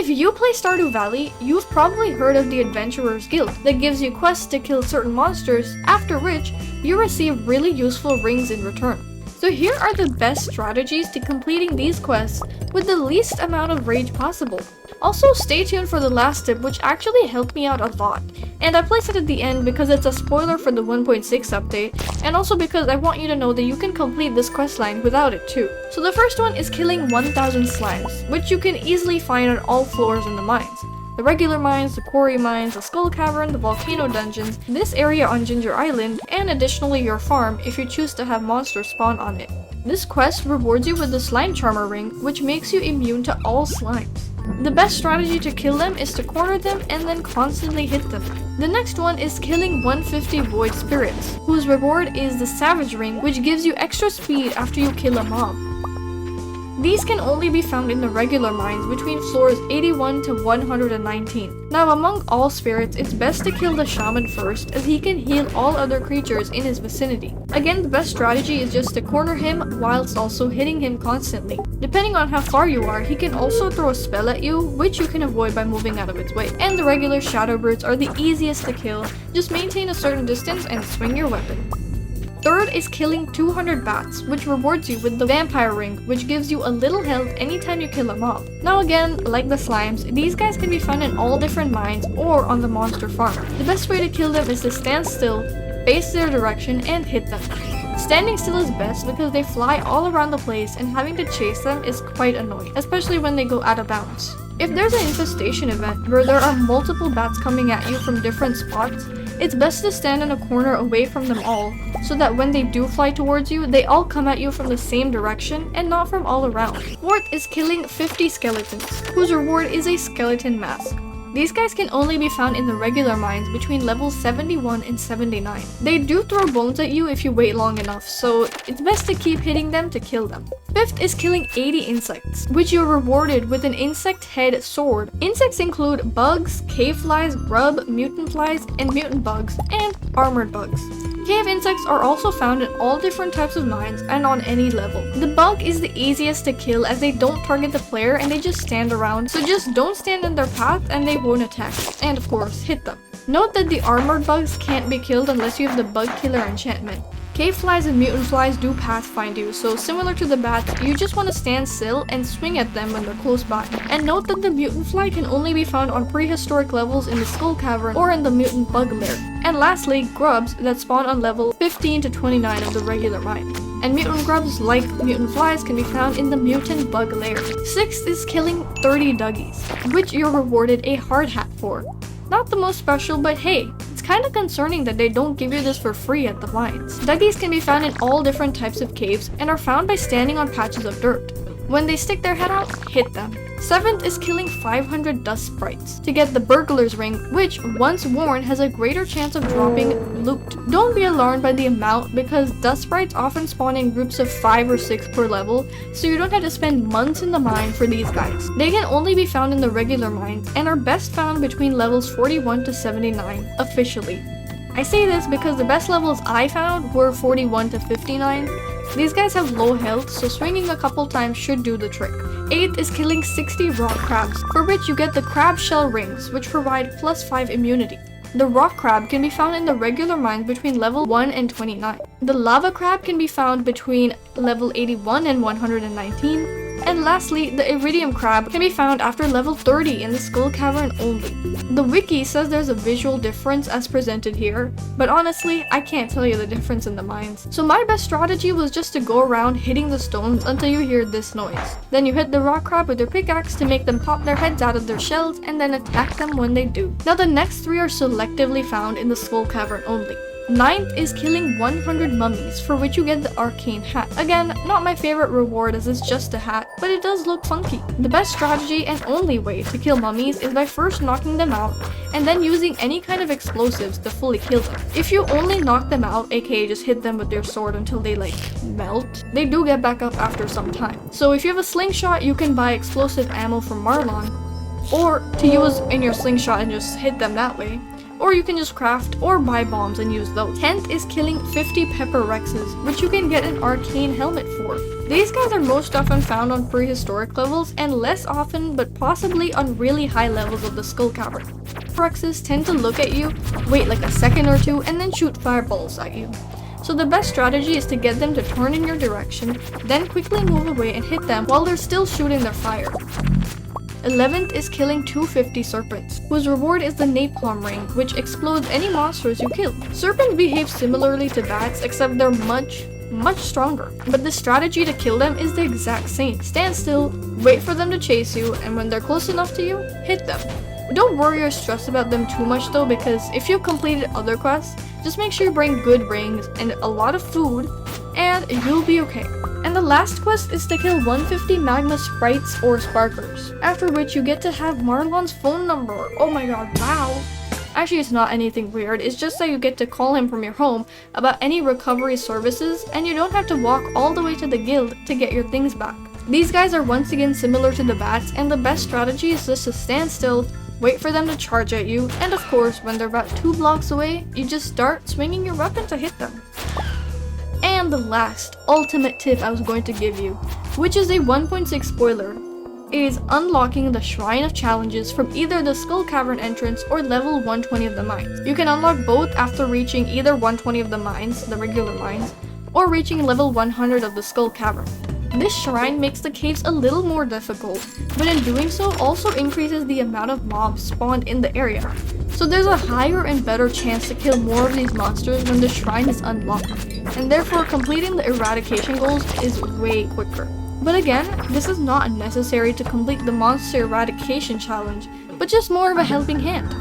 If you play Stardew Valley, you've probably heard of the Adventurers Guild that gives you quests to kill certain monsters, after which you receive really useful rings in return. So here are the best strategies to completing these quests with the least amount of rage possible. Also, stay tuned for the last tip, which actually helped me out a lot, and I placed it at the end because it's a spoiler for the 1.6 update, and also because I want you to know that you can complete this questline without it too. So the first one is killing 1000 slimes, which you can easily find on all floors in the mines. The regular mines, the quarry mines, the skull cavern, the volcano dungeons, this area on Ginger Island, and additionally your farm if you choose to have monsters spawn on it. This quest rewards you with the slime charmer ring, which makes you immune to all slimes. The best strategy to kill them is to corner them and then constantly hit them. The next one is killing 150 void spirits, whose reward is the savage ring, which gives you extra speed after you kill a mob. These can only be found in the regular mines between floors 81 to 119. Now among all spirits, it's best to kill the shaman first, as he can heal all other creatures in his vicinity. Again, the best strategy is just to corner him whilst also hitting him constantly. Depending on how far you are, he can also throw a spell at you, which you can avoid by moving out of its way. And the regular shadow birds are the easiest to kill, just maintain a certain distance and swing your weapon. Third is killing 200 bats, which rewards you with the vampire ring, which gives you a little health anytime you kill a mob. Now again, like the slimes, these guys can be found in all different mines or on the monster farm. The best way to kill them is to stand still, face their direction, and hit them. Standing still is best because they fly all around the place and having to chase them is quite annoying, especially when they go out of bounds. If there's an infestation event where there are multiple bats coming at you from different spots, it's best to stand in a corner away from them all, so that when they do fly towards you, they all come at you from the same direction and not from all around. Fourth is killing 50 skeletons, whose reward is a skeleton mask. These guys can only be found in the regular mines between levels 71 and 79. They do throw bones at you if you wait long enough, so it's best to keep hitting them to kill them. Fifth is killing 80 insects, which you're rewarded with an insect head sword. Insects include bugs, cave flies, grub, mutant flies, and mutant bugs, and armored bugs. Cave insects are also found in all different types of mines and on any level. The bug is the easiest to kill as they don't target the player and they just stand around, so just don't stand in their path and they won't attack. And of course, hit them. Note that the armored bugs can't be killed unless you have the bug killer enchantment. Cave flies and mutant flies do pathfind you, so similar to the bats, you just want to stand still and swing at them when they're close by. And note that the mutant fly can only be found on prehistoric levels in the skull cavern or in the mutant bug lair. And lastly, grubs that spawn on level 15 to 29 of the regular mine. And mutant grubs, like mutant flies, can be found in the mutant bug lair. Sixth is killing 30 Dougies, which you're rewarded a hard hat for. Not the most special, but hey, it's kinda concerning that they don't give you this for free at the mines. Dougies can be found in all different types of caves and are found by standing on patches of dirt. When they stick their head out, hit them. Seventh is killing 500 dust sprites to get the burglar's ring, which, once worn, has a greater chance of dropping loot. Don't be alarmed by the amount because dust sprites often spawn in groups of 5 or 6 per level, so you don't have to spend months in the mine for these guys. They can only be found in the regular mines and are best found between levels 41 to 79, officially. I say this because the best levels I found were 41 to 59. These guys have low health, so swinging a couple times should do the trick. 8th is killing 60 rock crabs, for which you get the crab shell rings, which provide +5 immunity. The rock crab can be found in the regular mines between level 1 and 29. The lava crab can be found between level 81 and 119. And lastly, the iridium crab can be found after level 30 in the skull cavern only. The wiki says there's a visual difference as presented here, but honestly, I can't tell you the difference in the mines. So my best strategy was just to go around hitting the stones until you hear this noise. Then you hit the rock crab with your pickaxe to make them pop their heads out of their shells and then attack them when they do. Now the next 3 are selectively found in the skull cavern only. 9th is killing 100 mummies, for which you get the arcane hat. Again, not my favorite reward as it's just a hat, but it does look funky. The best strategy and only way to kill mummies is by first knocking them out, and then using any kind of explosives to fully kill them. If you only knock them out, aka just hit them with your sword until they melt, they do get back up after some time. So if you have a slingshot, you can buy explosive ammo from Marlon, or to use in your slingshot and just hit them that way. Or you can just craft or buy bombs and use those. 10th is killing 50 pepper rexes, which you can get an arcane helmet for. These guys are most often found on prehistoric levels and less often but possibly on really high levels of the Skull Cavern. Rexes tend to look at you, wait like a second or two, and then shoot fireballs at you. So the best strategy is to get them to turn in your direction, then quickly move away and hit them while they're still shooting their fire. 11th is killing 250 serpents, whose reward is the napalm ring, which explodes any monsters you kill. Serpents behave similarly to bats, except they're much stronger. But the strategy to kill them is the exact same. Stand still, wait for them to chase you, and when they're close enough to you, hit them. Don't worry or stress about them too much though, because if you've completed other quests, just make sure you bring good rings and a lot of food, and you'll be okay. And the last quest is to kill 150 magma sprites or sparkers, after which you get to have Marlon's phone number. Oh my god, wow. Actually, it's not anything weird, it's just that you get to call him from your home about any recovery services, and you don't have to walk all the way to the guild to get your things back. These guys are once again similar to the bats, and the best strategy is just to stand still, wait for them to charge at you, and of course, when they're about 2 blocks away, you just start swinging your weapon to hit them. And the last, ultimate tip I was going to give you, which is a 1.6 spoiler, is unlocking the Shrine of Challenges from either the Skull Cavern entrance or level 120 of the mines. You can unlock both after reaching either 120 of the mines, the regular mines, or reaching level 100 of the Skull Cavern. This shrine makes the caves a little more difficult, but in doing so also increases the amount of mobs spawned in the area. So there's a higher and better chance to kill more of these monsters when the shrine is unlocked, and therefore completing the eradication goals is way quicker. But again, this is not necessary to complete the Monster Eradication challenge, but just more of a helping hand.